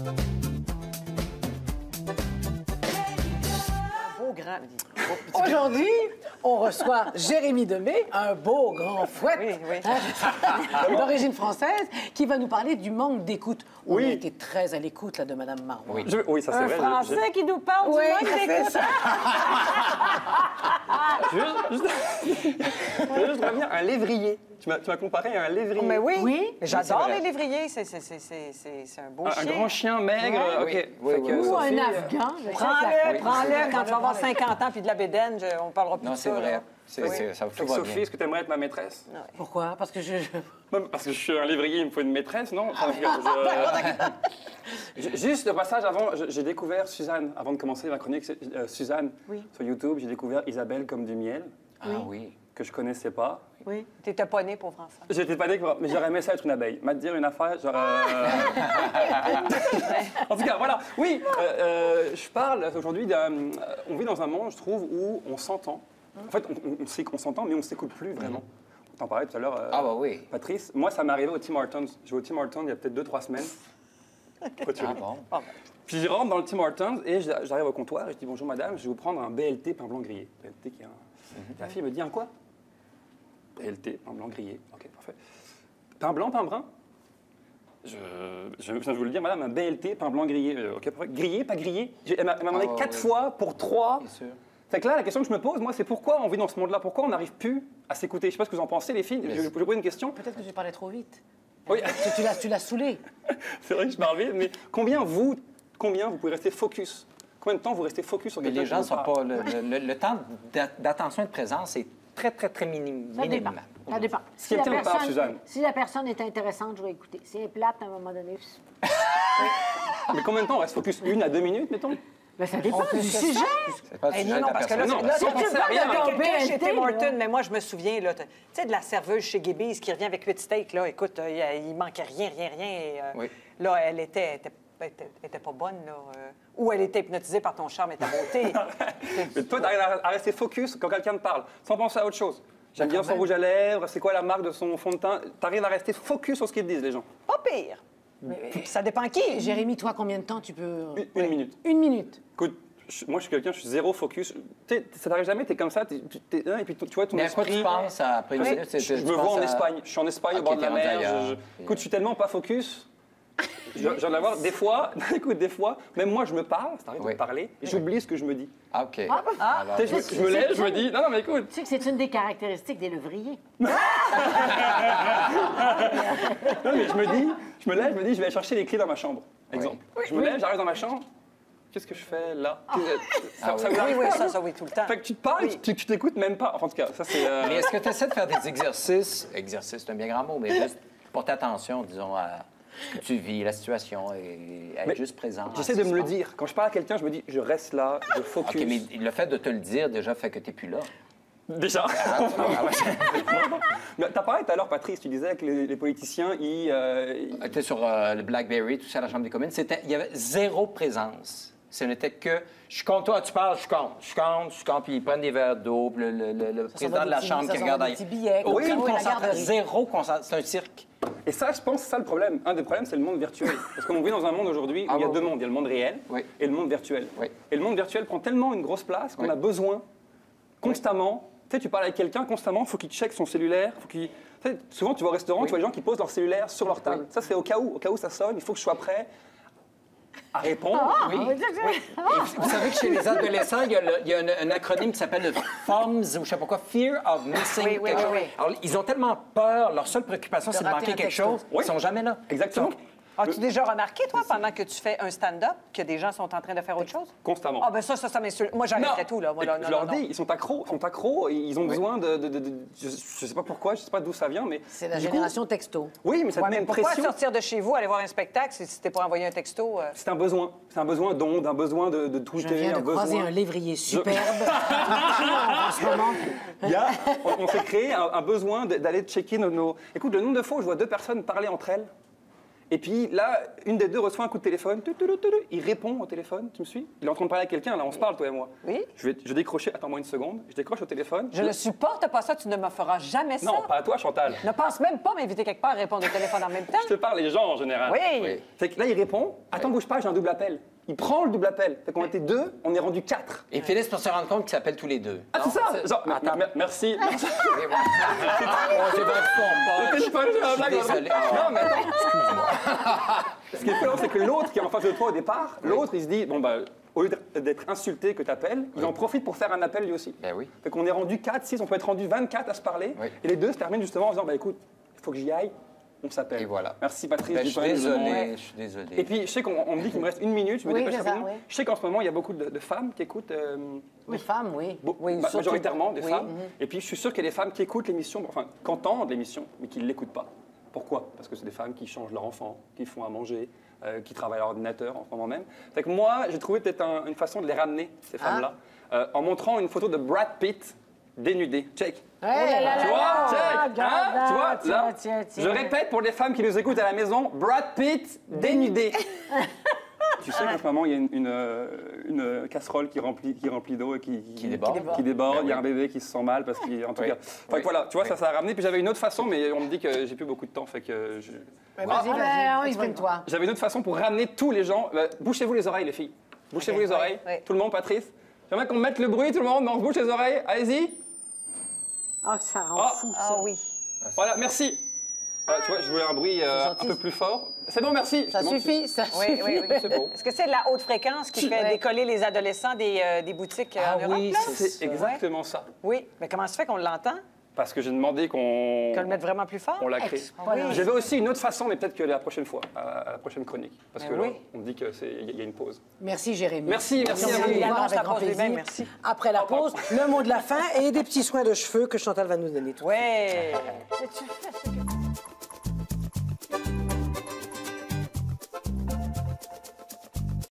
Beau grand. Aujourd'hui, on reçoit Jérémy Demé, un beau grand fouet d'origine française, qui va nous parler du manque d'écoute. On a été très à l'écoute là, de Mme Marois. Oui, ça c'est Un vrai. Français qui nous parle du manque d'écoute. Je veux juste revenir à un lévrier. Tu m'as comparé à un lévrier. Mais oui, Oui. j'adore C'est les vrai. lévriers. C'est un beau Un chien. grand chien maigre, OK. Fait que Ou Sophie, un Afghan. Prends-le quand tu vas avoir 50 ans puis de la bédaine, on parlera plus Non, de c'est ça. vrai. là. Ça fait tout que va Sophie, bien. est-ce que tu aimerais être ma maîtresse? Pourquoi? Parce que Même parce que je suis un lévrier, il me faut une maîtresse, non? Enfin, juste le passage avant, j'ai découvert Suzanne, avant de commencer ma chronique, Suzanne sur YouTube, j'ai découvert Isabelle comme du miel, Ah oui. que je connaissais pas. Oui. T'étais pas né, pauvre enfant. J'étais pas né, mais j'aurais aimé ça être une abeille. M'a dire une affaire, En tout cas, voilà. Oui, je parle aujourd'hui on vit dans un monde, je trouve, où on s'entend. En fait, on sait qu'on s'entend, mais on ne s'écoute plus vraiment. On t'en parlait tout à l'heure, Ah bah oui. Patrice. Moi, ça m'est arrivé au Tim Hortons. Je vais au Tim Hortons il y a peut-être 2-3 semaines. Pourquoi tu ris? Bon. Puis je rentre dans le Tim Hortons et j'arrive au comptoir et je dis bonjour madame, je vais vous prendre un BLT pain blanc grillé. BLT qui est un... La fille me dit un quoi? BLT, pain blanc grillé. Ok, parfait. Pain blanc, pain brun? Je viens de vous le dire, madame, un BLT, pain blanc grillé. Ok, parfait. Grillé, pas grillé? Elle m'a demandé 4 fois pour 3. Bien sûr. Fait que là, la question que je me pose, moi, c'est pourquoi on vit dans ce monde-là? Pourquoi on n'arrive plus à s'écouter? Je sais pas ce que vous en pensez, les filles. Je vais vous poser une question. peut-être que tu parlais trop vite. Oui, Tu l'as saoulé. c'est vrai que je parle vite, mais combien vous pouvez rester focus? Combien de temps vous restez focus sur Mais quelqu'un les gens qui sont vous parle? pas... Le temps d'attention et de présence est très, très, très minime. Ça dépend. Ça dépend. Si quelqu'un me parle, Suzanne. Si la personne est intéressante, je vais écouter. Si elle est plate, à un moment donné... Mais combien de temps on reste focus? 1 à 2 minutes, mettons? Ben, ça dépend du sujet. C'est pas le sujet de non, la parce que là, personne. Non, sans penser à rien. quelqu'un chez BLT, Tim là. Hortons, mais moi, je me souviens, là, tu sais, de la serveuse chez Gibby's qui revient avec 8 steaks, là, écoute, il manquait rien. Et, Oui. là, elle était pas bonne, là. Ou elle était hypnotisée par ton charme et ta beauté. Mais toi, t'arrives à rester focus quand quelqu'un te parle, sans penser à autre chose. J'aime bien son rouge à lèvres, c'est quoi la marque de son fond de teint? T'arrives à rester focus sur ce qu'ils te disent, les gens. Pas pire. Ça dépend qui. Jérémy, toi, combien de temps tu peux... Une minute. 1 minute. Écoute, moi, je suis quelqu'un, je suis zéro focus. Ça t'arrive jamais, t'es comme ça, et puis tu vois ton Mais à quoi esprit... tu penses après une minute? Je me vois en Espagne. Je suis en Espagne, au Ok, bord de la t'es rendu mer. ailleurs. Écoute, je suis tellement pas focus. J'en ai avoir des fois, écoute, des fois, même moi, je me parle, ça arrive de Oui. me parler, et j'oublie ce que je me dis. Ah, OK. Ah. Tu sais, je me lève, je me dis, non, mais écoute. Tu sais que c'est une des caractéristiques des levriers. Non, mais je me lève, je me dis, je vais aller chercher les clés dans ma chambre. Exemple. Je me lève, j'arrive dans ma chambre. Qu'est-ce que je fais là? Ça vous arrive Oui, pas, oui, tout le temps. Fait que tu te parles, tu t'écoutes même pas. Enfin, en tout cas, ça c'est. Mais est-ce que tu essaies de faire des exercices? Exercice, c'est un bien grand mot, mais juste porter attention, disons, à ce que tu vis, la situation, et être Mais juste présent. J'essaie de me le dire. Quand je parle à quelqu'un, je me dis, je reste là, je focus. OK, mais le fait de te le dire, déjà, fait que tu n'es plus là. Déjà. Mais t'as parlé tout à l'heure, Patrice, tu disais que les politiciens, ils. Tu étais sur le BlackBerry, tout ça, à la Chambre des communes. Il y avait zéro présence. Ce n'était que, je compte, toi, tu parles, je compte, puis ils prennent des verres d'eau, puis le président de la Chambre qui regarde des petits billets. Oui, comme la concentration, garderie. zéro concentration. C'est un cirque. Et ça, je pense, c'est ça le problème. Un des problèmes, c'est le monde virtuel. Parce qu'on vit dans un monde aujourd'hui où il y a deux mondes. Il y a le monde réel et le monde virtuel. Oui. Et le monde virtuel prend tellement une grosse place qu'on a besoin, constamment, tu sais, tu parles avec quelqu'un constamment, il faut qu'il check son cellulaire, faut qu'il... Tu sais, souvent, tu vas au restaurant, tu vois les gens qui posent leur cellulaire sur leur table. Ça, c'est au cas où ça sonne, il faut que je sois prêt à répondre. Oui. Et vous savez que chez les adolescents, il y a un acronyme qui s'appelle le FOMS, ou je ne sais pas quoi, Fear of Missing quelque chose. Alors, ils ont tellement peur, leur seule préoccupation, c'est de rater manquer un quelque texto. chose, ils ne sont jamais là. Exactement. As-tu déjà remarqué, toi, pendant que tu fais un stand-up, que des gens sont en train de faire autre chose? Constamment. Ah, ben ça m'insulte. Moi, j'arrêterais tout, là. Moi, là, Je leur dis, ils sont accros, ils ont besoin je sais pas pourquoi, je sais pas d'où ça vient, mais... C'est la du coup- génération texto. Oui, mais ça te met une Pourquoi pression. sortir de chez vous, aller voir un spectacle, si t'es pas envoyé un texto? C'est un besoin. C'est un besoin d'onde, un besoin de tweeter, Je viens un de croiser besoin... un lévrier superbe. en ce moment. On s'est créé un besoin d'aller checker nos... Écoute, le nombre de fois où je vois deux personnes parler entre elles Et puis là, une des deux reçoit un coup de téléphone. Il répond au téléphone, tu me suis? Il est en train de parler à quelqu'un, là, on se parle, toi et moi. Oui. Je vais décrocher, attends-moi une seconde. Je décroche au téléphone. Je ne supporte pas ça, tu ne me feras jamais ça. Non, pas à toi, Chantal. Ne pense même pas m'inviter quelque part à répondre au téléphone en même temps. Je te parle les gens en général. Oui. Fait que là, il répond. Attends, bouge pas, j'ai un double appel. Il prend le double appel. Fait qu'on était 2, on est rendu 4. Ils finissent par se rendre compte qu'ils s'appellent tous les deux. Ah, c'est ça? Genre, merci. C'était pas une blague. Désolé. Non, mais attends. Excuse-moi. Ce qui est fou, c'est que l'autre qui est en face de toi au départ, l'autre, il se dit, bon, bah, au lieu d'être insulté que tu appelles, il en profite pour faire un appel lui aussi. Ben oui. Fait qu'on est rendu 4, 6, on peut être rendu 24 à se parler. Oui. Et les deux se terminent justement en disant, bah écoute, il faut que j'y aille, on s'appelle. Et voilà. Merci Patrice. Ben, je du suis point de vue de mon- désolé, je suis désolé. Et puis, je sais qu'on me dit qu'il me reste 1 minute, je me Oui, dépêche c'est ça, rapidement. oui. Je sais qu'en ce moment, il y a beaucoup de femmes qui écoutent. Les femmes, oui. Oui, surtout- Majoritairement des oui. femmes. Et puis, je suis sûr qu'il y a des femmes qui écoutent l'émission, enfin, qui entendent l'émission, mais qui ne l'écoutent pas. Pourquoi? Parce que c'est des femmes qui changent leur enfant, qui font à manger, qui travaillent à l'ordinateur en ce moment même. Fait que moi, j'ai trouvé peut-être une façon de les ramener, ces femmes-là, en montrant une photo de Brad Pitt dénudé. Check. Hey, Tu vois? Check. Hein? Tu vois? Là, tiens. je répète pour les femmes qui nous écoutent à la maison, Brad Pitt dénudé. Tu sais qu'en ce moment, il y a une casserole qui remplit d'eau et qui déborde. Qui déborde. Ben Il y a oui. un bébé qui se sent mal parce qu'il, en tout Oui. cas. Enfin, voilà, tu vois, ça a ramené. Puis j'avais une autre façon, mais on me dit que j'ai plus beaucoup de temps, fait que Vas-y, exprime-toi. j'avais une autre façon pour ramener tous les gens. Bouchez-vous les oreilles, les filles. Bouchez-vous les oreilles. oui. Tout le monde, Patrice. J'aimerais qu'on mette le bruit, tout le monde. On se bouche les oreilles. Allez-y. Ah, ça rend Ah. fou, ça. Ah oui. Voilà, merci. Voilà, tu vois, je voulais un bruit un gentil. peu plus fort. C'est bon, merci. Ça C'est bon, suffit, ça Oui, suffit. oui, oui. C'est beau. Est-ce que c'est la haute fréquence qui fait décoller les adolescents des boutiques en Europe? oui, là? C'est exactement ça. Oui, mais comment se fait qu'on l'entend? Parce que j'ai demandé qu'on Qu'on le mette vraiment plus fort? la crée. Oui. J'avais aussi une autre façon, mais peut-être que la prochaine fois, à la prochaine chronique. Parce que Mais là, oui. on me dit qu'il y a une pause. Merci, Jérémy. Merci à On vous. va Il vous voir annonce avec la grand pause plaisir. lui-même, merci. Après la pause, le mot de la fin et des petits soins de cheveux que Chantal va nous donner tout de suite. Ouais. Tu fais ce que